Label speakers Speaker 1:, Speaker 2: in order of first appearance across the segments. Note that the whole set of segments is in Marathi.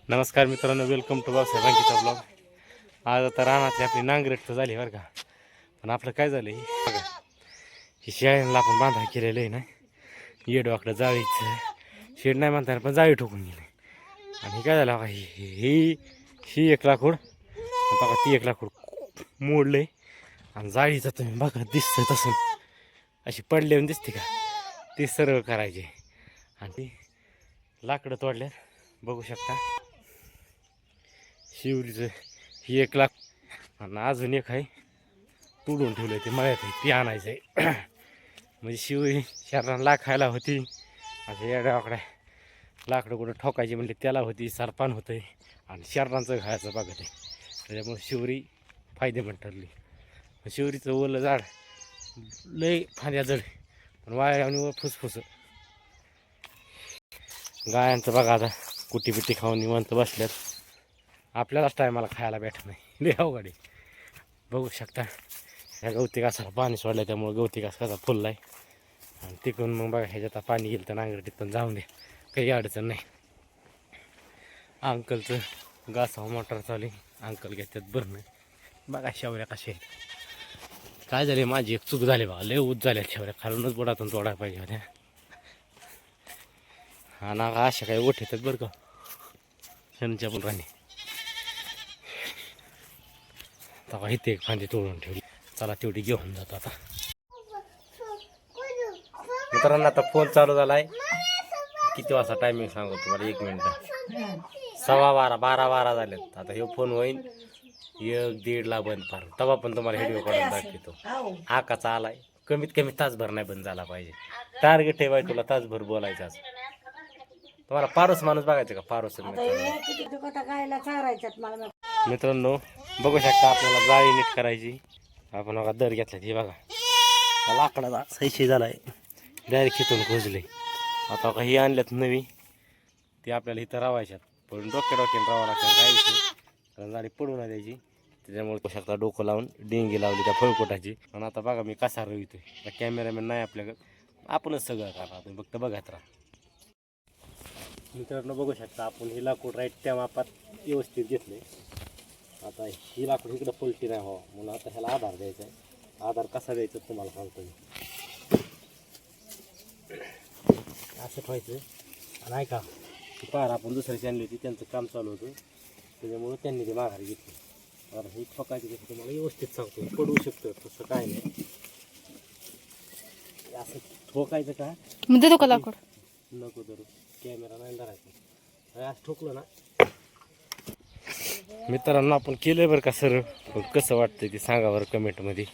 Speaker 1: नमस्कार मित्रांनो, welcome to Babasaheb Ankita blog. आज आता रानातली आपली नांगरट तर झाली बरं का. पण आपलं काय झालं बघा, ही शेळ्यांना आपण बांधा केलेलं आहे ना, येडवाकडं जाळीचं शेड नाही म्हणताना पण जाळी ठोकून गेली. आणि काय झालं बघा, ही ही एक लाकूड बघा, ती एक लाकूड मोडलंय. आणि जाळीचं तुम्ही बघा दिसतं तसं अशी पडल्यावर दिसते का, ती सरळ करायची. आणि ती लाकडं तोडल्या बघू शकता. शिवरीचं ही एक लाख आणि अजून एक आहे तोडून ठेवलं, ते मळ्यात आहे, ती आणायचं आहे. म्हणजे शिवरी शहराला लाखायला होती, असं येड्यावाकड्या लाकडं कुठं ठोकायची म्हणजे त्याला होती, सरपान होतं आणि शहरांचं खायचं बघत आहे. त्याच्यामुळे शिवरी फायदेमंद ठरली. शिवरीचं ओलं झाड लय फांद्या जड पण वाया आणि फुसफुस. गायांचं बघा आता कुटी पिटी खाऊन निवांत बसल्यात. आपल्यालाच टायमाला खायला भेटत नाही, लय अवघड आहे. बघू शकता ह्या गवती घासाला पाणी सोडलं, त्यामुळे गवती घास कसा फुलला आहे. आणि तिकडून मग बघा ह्याच्यात पाणी गेलं तर नांगरटीत पण जाऊन दे, काही अडचण नाही. अंकलचं घासावं मोटर चालू आहे, अंकल घेतात भरणं. बघा शेवऱ्या कशा आहेत. काय झाले, माझी एक चूक झाली बघा, लय ऊज झाल्या शेवऱ्या, खालूनच बुडातून तोडायला पाहिजे होत्या. हा ना, अशा काही ओठ येतात बरं का शनच्या पण राणी. तेव्हा इथे एक फांदी तोडून ठेवली, चला तेवढी घेऊन जातो आता. मित्रांनो आता फोन चालू झाला आहे. किती वाजता टायमिंग सांगू तुम्हाला, 1 मिनिट. 12:15 झालेत. आता हे फोन होईल 1-1:30 बंद पार, तेव्हा पण तुम्हाला व्हिडिओ काढून दाखवतो. आकाचा आलाय, कमीत कमी तासभर नाही बंद झाला पाहिजे. टार्गेट ठेवाय तुला तासभर बोलायचं. आज तुम्हाला पारोस माणूस बघायचं का, पारोस मित्रांनो बघू शकता. आपल्याला जाळी नीट करायची. आपण बघा दर घेतला, हे बघा लाकडाचा सैशी झालाय, डायरेक्ट खिचून खोजले. आता का ही आणल्यात नवी, ती आपल्याला इथं रावायच्यात, पण डोक्याने राहावं लागतं. काय कारण गाडी पडू नाही द्यायची, त्याच्यामुळे बघू शकता डोकं लावून डेंगी लावली त्या फळकोटाची. आणि आता बघा मी कसा रवितोय, कॅमेरामॅन नाही आपल्याकडे, आपणच सगळं करणार, तुम्ही फक्त बघत राहा. मित्रांनो बघू शकता आपण ही लाकूड राईट त्या मापात व्यवस्थित घेतले. आता ही लाकूड इकडं पलटी नाही व्हावं म्हणून आता ह्याला आधार द्यायचा आहे. आधार कसा द्यायचा तुम्हाला सांगतो मी. असं ठेवायचं. आणि ऐका, ती पार आपण दुसऱ्याची आणली होती, त्यांचं काम चालू होतं, त्याच्यामुळं त्यांनी ते माघारी घेतली. आता ही ठोकायची कसं तुम्हाला व्यवस्थित सांगतो, पडू शकतं तसं काय नाही. असं ठोकायचं का
Speaker 2: म्हणजे तो लाकूड
Speaker 1: नको धरू, कॅमेरा नाही धरायचं. असं ठोकलं ना. मित्रांनो आपण केलं बरं का सरळ, पण कसं वाटतंय ते सांगा बरं कमेंटमध्ये.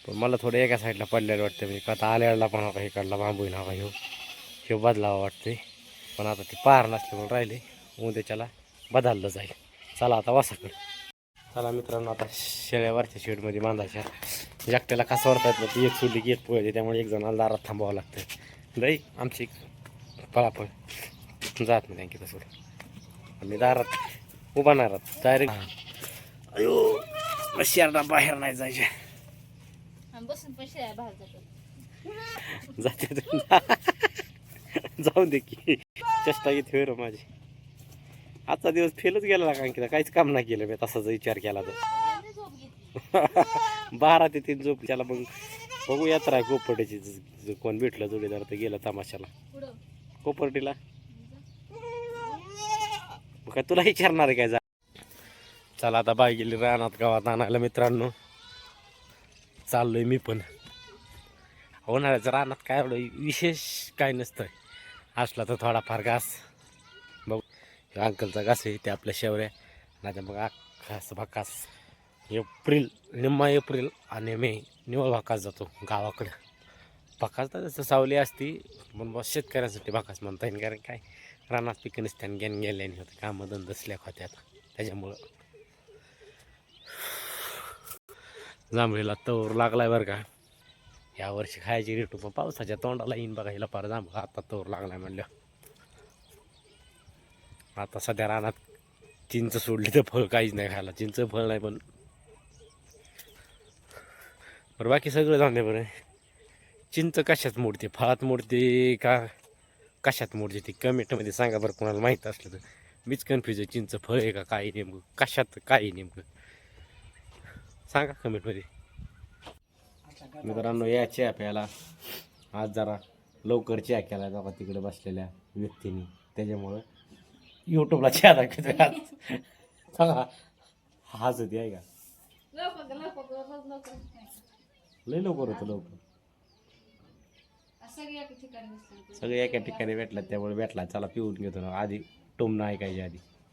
Speaker 1: पण मला थोडं एका साईडला पडलेलं वाटतं, म्हणजे का आता आल्याला पण नका, हे काढला बांबू नका, ह्यो बदलावा वाटते. पण आता ते पार नसल्यामुळे राहिले, उद्याच्याला बदललं जाईल. चला आता वासाकडे. चला मित्रांनो आता शेळ्यावरच्या शेडमध्ये बांधायच्या. एकट्याला कसं वाटतात ती एक सोडली की एक पोळते, त्यामुळे एक जणाला दारात थांबावं लागतं. लई आमची पळापळ जात नाही त्यांची तसं. मी दारात उभा नाही राहत, डायरेक्ट अयो शेरडा बाहेर नाही जायचे, जाते जाऊन दे की, चेष्टा घेत फेर माझी. आजचा दिवस फेलच गेला कारण की काहीच काम नाही केलं मी तसाच विचार केला तर. 12 ते 3 झोप त्याला. मग बघू यात्रा आहे कोपर्टीची, कोण भेटलं जोडीदार तर गेलं तमाशाला कोपर्टीला. काय तुला विचारणार आहे काय जा. चला आता बाई गेली रानात गावात आणायला. मित्रांनो चाललोय मी पण. उन्हाळ्याचं रानात काय एवढं विशेष काय नसतं, असला तर थोडाफार घास. बघू अंकलचा घास आहे ते आपल्या शेवऱ्या, नाही मग खास भाकास. निम्मा एप्रिल आणि मे निवळ भाकास जातो गावाकडं. भाकास तर जसं सावली असती, पण बस शेतकऱ्यांसाठी भाकास म्हणता येईल, कारण काय रानात पिकं नसते आणि गेन गेल्याने होतं, कामं धंदा स्लॅक होत्यात. त्याच्यामुळं जांभळीला तोर लागलाय बरं का. यावर्षी खायची रेटू, पण पावसाच्या तोंडाला येईन बघा हिला पार जांभळ. आता तोर लागलाय म्हणलं. आता सध्या रानात चिंच सोडली तर फळ काहीच नाही खायला, चिंच फळ नाही. पण बरं बाकी सगळं जाऊन दे. बरं चिंच कशात मोडते, फळात मोडते का कशात मोडते ती कमेंटमध्ये सांगा बरं कोणाला माहीत असलं तर. मीच कन्फ्यूज आहे, चिंच फळ आहे का काय नेमकं, कशात काय आहे नेमकं सांगा कमेंटमध्ये. मित्रांनो या चहा प्यायला आज जरा लवकर चहा केला जावा तिकडे बसलेल्या व्यक्तीने, त्याच्यामुळं यूट्यूबला चहा दाखवतोय आज. सांगा हाच होती आहे का, लय लवकर होतं लवकर. सगळे एका ठिकाणी भेटला त्यामुळे भेटला, चला पिऊन घेतो ना आधी टोमणं ऐकायच्या आधी.